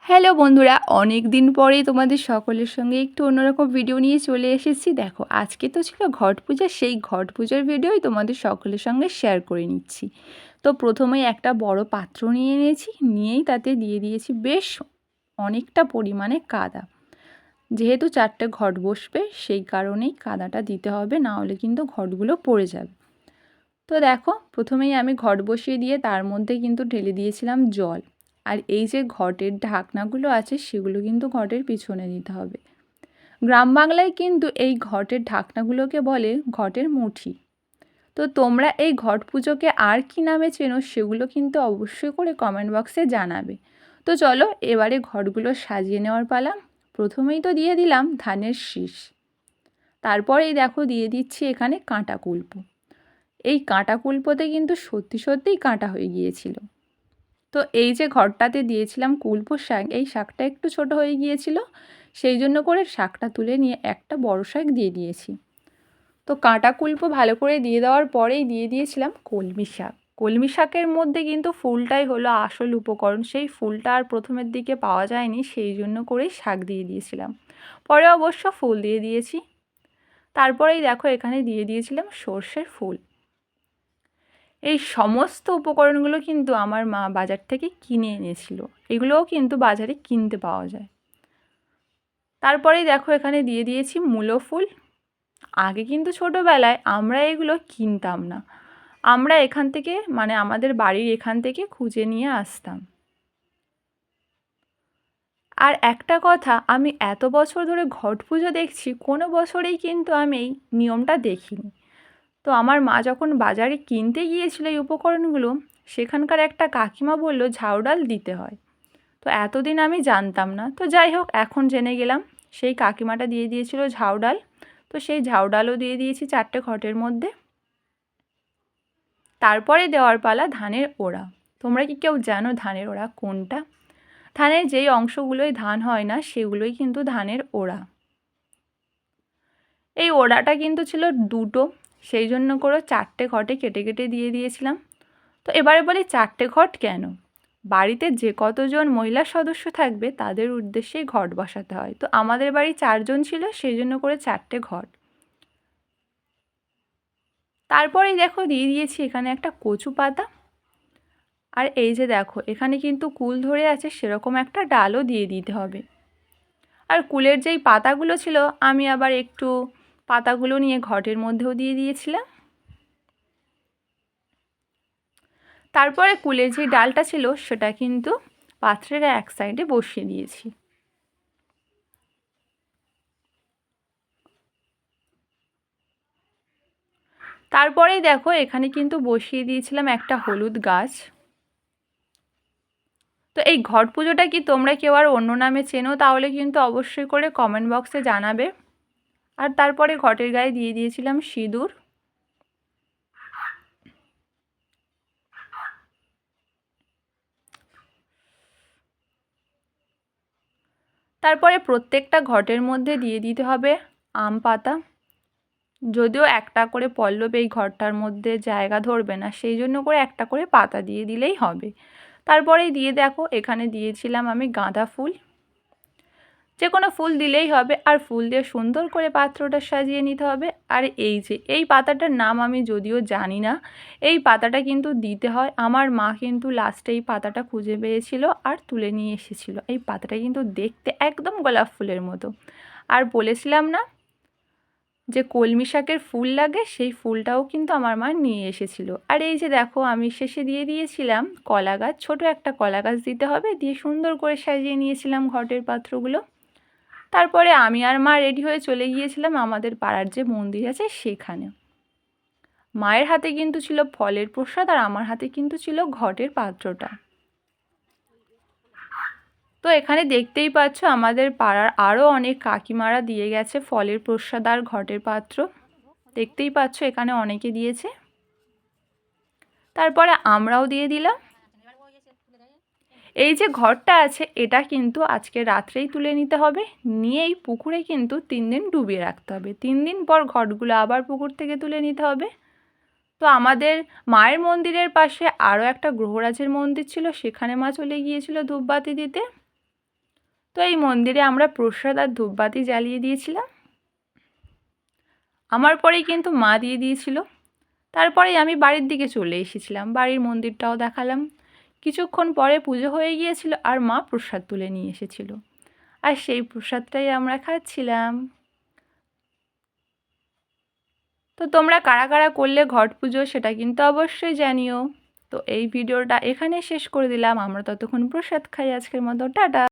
Hello বন্ধুরা, অনেক দিন পরেই তোমাদের সকলের সঙ্গে একটু অন্যরকম ভিডিও নিয়ে চলে এসেছি। দেখো, আজকে তো ছিল ঘট পূজা, সেই ঘট পূজার ভিডিওই তোমাদের সকলের সঙ্গে শেয়ার করে নিচ্ছি। তো প্রথমেই একটা বড় পাত্র নিয়ে নিয়েছি, নিয়েই তাতে দিয়ে দিয়েছি বেশ অনেকটা পরিমাণে কাদা। যেহেতু 4টে ঘট বসবে, সেই কারণেই কাদাটা দিতে হবে, না হলে কিন্তু ঘটগুলো পড়ে যাবে। তো দেখো, প্রথমেই আমি ঘট বসিয়ে দিয়ে তার মধ্যে কিন্তু ঢেলে দিয়েছিলাম জল। আর এই যে ঘটের ঢাকনাগুলো আছে, সেগুলো কিন্তু ঘটের পিছনে দিতে হবে। গ্রাম বাংলায় কিন্তু এই ঘটের ঢাকনাগুলোকে বলে ঘটের মুঠি। তো তোমরা এই ঘট পুজোকে আর কি নামে চেনো, সেগুলো কিন্তু অবশ্যই করে কমেন্ট বক্সে জানাবে। তো চলো, এবারে ঘটগুলো সাজিয়ে নেওয়ার পালা। প্রথমেই তো দিয়ে দিলাম ধানের শীষ, তারপরেই দেখো দিয়ে দিচ্ছি এখানে কাঁটা কুলপো। এই কাঁটা কুলপোতে কিন্তু সত্যিই কাঁটা হয়ে গিয়েছিল। তো এই যে ঘরটাতে দিয়েছিলাম কুলপো শাক, এই শাকটা একটু ছোট হয়ে গিয়েছিল, সেই জন্য করে শাকটা তুলে নিয়ে একটা বড় শাক দিয়ে দিয়েছি। তো কাঁটা কুলপো ভালো করে দিয়ে দেওয়ার পরেই দিয়ে দিয়েছিলাম কলমি শাক। কলমি শাকের মধ্যে কিন্তু ফুলটাই হলো আসল উপকরণ, সেই ফুলটা আর প্রথমের দিকে পাওয়া যায়নি, সেই জন্য করেই শাক দিয়ে দিয়েছিলাম। পরে অবশ্য ফুল দিয়ে দিয়েছি। তারপরেই দেখো এখানে দিয়ে দিয়েছিলাম সর্ষের ফুল। এই সমস্ত উপকরণগুলো কিন্তু আমার মা বাজার থেকে কিনে এনেছিল, এগুলোও কিন্তু বাজারে কিনতে পাওয়া যায়। তারপরেই দেখো এখানে দিয়ে দিয়েছি মূলো ফুল। আগে কিন্তু ছোটোবেলায় আমরা এগুলো কিনতাম না, আমরা এখান থেকে মানে আমাদের বাড়ির এখান থেকে খুঁজে নিয়ে আসতাম। আর একটা কথা, আমি এত বছর ধরে ঘট পুজো দেখছি, কোনো বছরেই কিন্তু আমি এই নিয়মটা দেখিনি। তো আমার মা যখন বাজারে কিনতে গিয়েছিল এই উপকরণগুলো, সেখানকার একটা কাকিমা বলল ঝাউ ডাল দিতে হয়। তো এতদিন আমি জানতাম না, তো যাই হোক এখন জেনে গেলাম। সেই কাকিমাটা দিয়ে দিয়েছিল ঝাউ ডাল, তো সেই ঝাউ ডালও দিয়ে দিয়েছি 4টে ঘটের মধ্যে। তারপরে দেওয়ার পালা ধানের ওড়া। তোমরা কি কেউ জানো ধানের ওড়া কোনটা? ধানের যেই অংশগুলোই ধান হয় না, সেগুলোই কিন্তু ধানের ওড়া। এই ওড়াটা কিন্তু ছিল দুটো, সেই জন্য করে 4টে ঘটে কেটে কেটে দিয়ে দিয়েছিলাম। তো এবারে বলি 4টে ঘট কেন? বাড়িতে যে কতজন মহিলা সদস্য থাকবে তাদের উদ্দেশ্যেই ঘট বসাতে হয়। তো আমাদের বাড়ি 4জন ছিল, সেই জন্য করে 4টে ঘট। তারপরেই দেখো দিয়ে দিয়েছি এখানে একটা কচু পাতা। আর এই যে দেখো এখানে কিন্তু কুল ধরে আছে, সেরকম একটা ডালও দিয়ে দিতে হবে। আর কুলের যেই পাতাগুলো ছিল, আমি আবার একটু পাতাগুলো নিয়ে ঘটের মধ্যেও দিয়ে দিয়েছিলাম। তারপরে কুলের যে ডালটা ছিল, সেটা কিন্তু পাত্রের এক সাইডে বসিয়ে দিয়েছি। তারপরেই দেখো এখানে কিন্তু বসিয়ে দিয়েছিলাম একটা হলুদ গাছ। তো এই ঘট পুজোটা কি তোমরা কেউ আর অন্য নামে চেনো, তাহলে কিন্তু অবশ্যই করে কমেন্ট বক্সে জানাবে। আর তারপরে ঘটের গায়ে দিয়ে দিয়েছিলাম সিঁদুর। তারপরে প্রত্যেকটা ঘটের মধ্যে দিয়ে দিতে হবে আম পাতা। যদিও একটা করে পল্লব এই ঘরটার মধ্যে জায়গা ধরবে না, সেই জন্য করে একটা করে পাতা দিয়ে দিলেই হবে। তারপরেই দিয়ে দেখো এখানে দিয়েছিলাম আমি গাঁদা ফুল। যে কোনো ফুল দিলেই হবে, আর ফুল দিয়ে সুন্দর করে পাত্রটা সাজিয়ে নিতে হবে। আর এই যে এই পাতাটার নাম আমি যদিও জানি না, এই পাতাটা কিন্তু দিতে হয়। আমার মা কিন্তু লাস্টে এই পাতাটা খুঁজে পেয়েছিল আর তুলে নিয়ে এসেছিল। এই পাতাটা কিন্তু দেখতে একদম গোলাপ ফুলের মতো। আর বলেছিলাম না যে কলমি শাকের ফুল লাগে, সেই ফুলটাও কিন্তু আমার মা নিয়ে এসেছিল। আর এই যে দেখো আমি শেষে দিয়ে দিয়েছিলাম কলা গাছ, ছোটো একটা কলা গাছ দিতে হবে, দিয়ে সুন্দর করে সাজিয়ে নিয়েছিলাম ঘটের পাত্রগুলো। তারপরে আমি আর মা রেডি হয়ে চলে গিয়েছিলাম আমাদের পাড়ার যে মন্দির আছে সেখানে। মায়ের হাতে কিন্তু ছিল ফলের প্রসাদ, আর আমার হাতে কিন্তু ছিল ঘটের পাত্রটা। তো এখানে দেখতেই পাচ্ছ আমাদের পাড়ার আরও অনেক কাকিমারা দিয়ে গেছে ফলের প্রসাদ আর ঘটের পাত্র। দেখতেই পাচ্ছ এখানে অনেকে দিয়েছে। তারপরে আমরাও দিয়ে দিলাম। এই যে ঘরটা আছে, এটা কিন্তু আজকে রাত্রেই তুলে নিতে হবে, নিয়েই পুকুরে কিন্তু 3 দিন ডুবিয়ে রাখতে হবে। 3 দিন পর ঘটগুলো আবার পুকুর থেকে তুলে নিতে হবে। তো আমাদের মায়ের মন্দিরের পাশে আরও একটা গ্রহরাজের মন্দির ছিল, সেখানে মা চলে গিয়েছিল ধূপবাতি দিতে। তো এই মন্দিরে আমরা প্রসাদ আর ধূপবাতি জ্বালিয়ে দিয়েছিলাম। আমার পরেই কিন্তু মা দিয়ে দিয়েছিল। তারপরেই আমি বাড়ির দিকে চলে এসেছিলাম, বাড়ির মন্দিরটাও দেখালাম। কিছুক্ষণ পরে পুজো হয়ে গিয়েছিল আর মা প্রসাদ তুলে নিয়ে এসেছিল, আর সেই প্রসাদটাই আমরা খাচ্ছিলাম। তো তোমরা কারা কারা করলে ঘট পুজো সেটা কিন্তু অবশ্যই জানিও। তো এই ভিডিওটা এখানে শেষ করে দিলাম, আমরা ততক্ষণ প্রসাদ খাই। আজকের মতো টাটা।